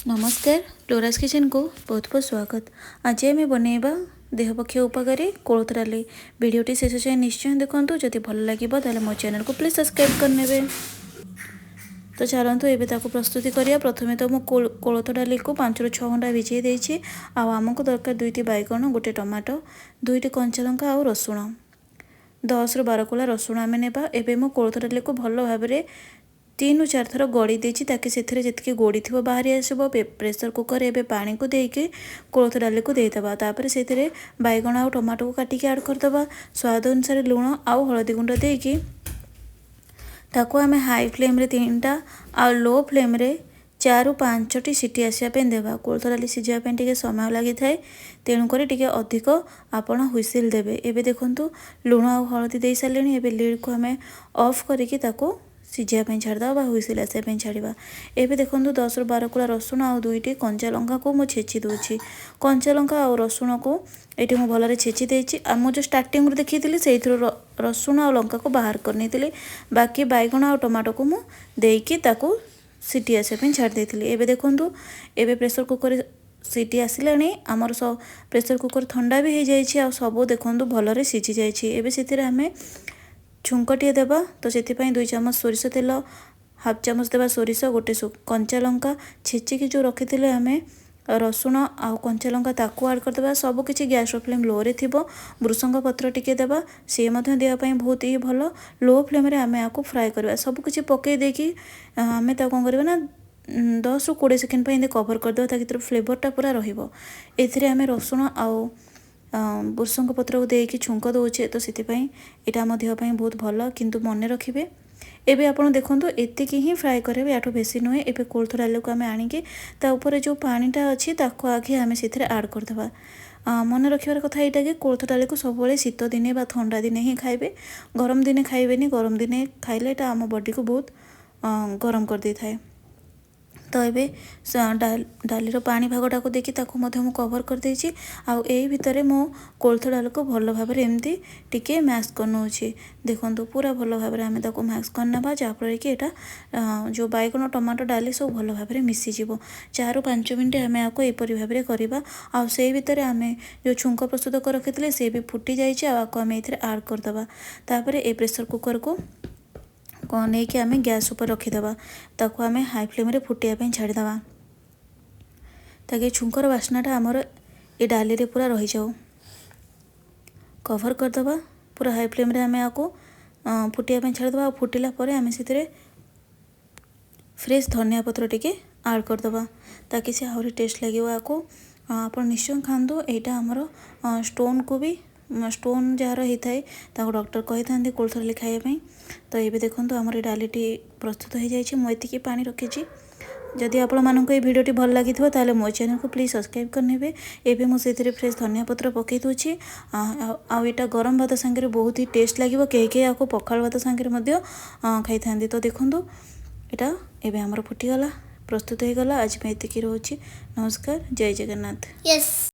नमस्कार लोरास किचन को बहुत बहुत स्वागत। आज आम बनइबा देह पक्ष उपकारी कोलथ डाली। वीडियोटी शेष जाए निश्चय देखूँ। जदि भल लगे मो चैनल को प्लीज सब्सक्राइब करने। तो चलतु एबे ताको प्रस्तुति करिया। प्रथमे तो मु कोलथ डाली को 5 ରୁ 6 घंटा भिजई देछि। आमको दरकार 2टी बैगण, 1 टमाटो, 2टी कंचा लंका और रसुण, 10 ରୁ 12 कोला रसुण आम नेबा। एबे मु कोलथ डाली को भल भाव 3 ରୁ 4 थर गड़ी देछि ताकि से जी गोड़ी थी बाहरी आसो। प्रेसर कुकर एबे पानी को देके कोलथ डाली को देदेबा। तापर से बैगण आ टमाटो को काटिकी ऐड करदेबा। स्वाद अनुसार लुण आउ हलदी गुंड देकी ताको आम हाई फ्लेम रे 3टा आ लो फ्लेम रे 4 ରୁ 5ଟି सीटी आसापे देवा। कोलथ डाली सीझापे टिके समय लगी थाए, तेणुक टिके अधिक आपण हुइसिल देबे। एबे देखंतु लुण आ हलदी दे सारे। एबे लिड को आम ऑफ करिकी ताको सीझापे छाड़दा हुइसिल आसापे छाड़ा। एबे देखंतु 10 ରୁ 12 कोला रसुण आ 2टी कंचा लंका को मु छेची दूची। कंचा लंका आ रसुण को ये मु भलरे छेची देछि। आ मु जो स्टार्टिंग रे देखिथिली सेइथरो रसुण आ लंका को बाहर करनेथिली। बाकी बैगण आ टमाटो को मु देकी ताको सीटी आसापे छाड़ देथिली। एबे देखंतु एबे प्रेशर कुकर सीटी आसिलानी। आमर सब प्रेशर कुकर ठंडा भी हो जाइछि आ सब देखंतु भलरे सीझी जाइछि। एबे सेतिरे हमें छुंकटिए देबा। तो से 2 चामच सोरिष तेल, हाफ चामच देबा सोरिष, 1 कंचा लंका छेचिकी जो रखी आम रसुण आ कंचा लंका ताकू ऐड करदेबा। सब किछि गैस फ्लेम लो रे थिबो। भृसंग पत्र टिके देबा, से मध्य देह पई बहुत ही भलो। लो फ्लेम रे आम आको फ्राए करबा। सब किछि पके देकी आम ता कोन करबा ना 10 ରୁ 20 सेकेंड पे कवर करदेबा ताकि फ्लेवरटा पूरा रहिबो। एथिरे आम रसुण आउ भृसंग पत्र को देकी छुंक दौचे। तो से यहाँ आम देहपाई बहुत भल। किंतु मन रखिए एबे आपण देखंतु एतिकी ही फ्राए करेबे, याठू बेसी नुहे। एबे कोलथ डाली को आम आनिकी ता ऊपर जो पानीटा अच्छी ताको आगे आम से ऐड करदेबा। मन रखिबार कथा यहाँ कि कोलथ डाली को सब शीत दिने बा ठंडा दिने ही खाइबे, गरम दिने खाइबेनी। गरम दिने खाइले एटा आम बॉडी को बहुत गरम कर दे थाए। तो ये डाली पानी भागटा को देखी ताको मु कवर कर देछि। आउ एई भितरे मो कोलथ डाल को भल भाव एमती टिके मैश करनोछि। देखंतु पूरा भल भाव आम ताको मैश करनबा जाफल कि एटा जो बैगण टमाटो डाली सब भल भाव मिसी जीवो। 4 ରୁ 5 मिनिट आम आपको एपरी भाव करवा। आउ से भितरे आम जो छुंक प्रस्तुत कर रखिथिले से भी फुटी जाइछि। आको आम एथिरे ऐड करदबा। तापर ए प्रेशर कुकर को नहीं कि आम गैस ऊपर रखीदे ताको आम हाई फ्लेम रे फुटिया छाड़ीदे ताकि छुंकर बास्नाटा आमर ये डाली रे पूरा रही जाओ। कवर करदे पूरा हाई फ्लेम रे आम आपको फुटिया छाड़ीदे। फुटिला परे आम से फ्रेश धनिया पत्र टिके ऐड करदे ताकि से आहरी टेस्ट लगे। आपको आप निश्चय खातु। यहाँ आमर स्टोन को भी स्टोन जार होता है ताको डॉक्टर कही था कोलथ डाली खाइबापी। तो ये देखो आमर ये डालीटी प्रस्तुत हो जाए। मुझे पानी रखी। जदि आपण मानक ये भिडियोटी भल लगी ताले मो चैनल को प्लीज सब्सक्राइब करने। एबे मु से फ्रेश धनिया पत्र पकई दूची। आटा गरम भात सांगे बहुत ही टेस्ट लगे। कई आपको पखाल भात सांगे खाई था। तो देखो यहाँ एबे आमर फुटीगला, प्रस्तुत हो गला। आज मैं एतिकी रोची। नमस्कार, जय जगन्नाथ।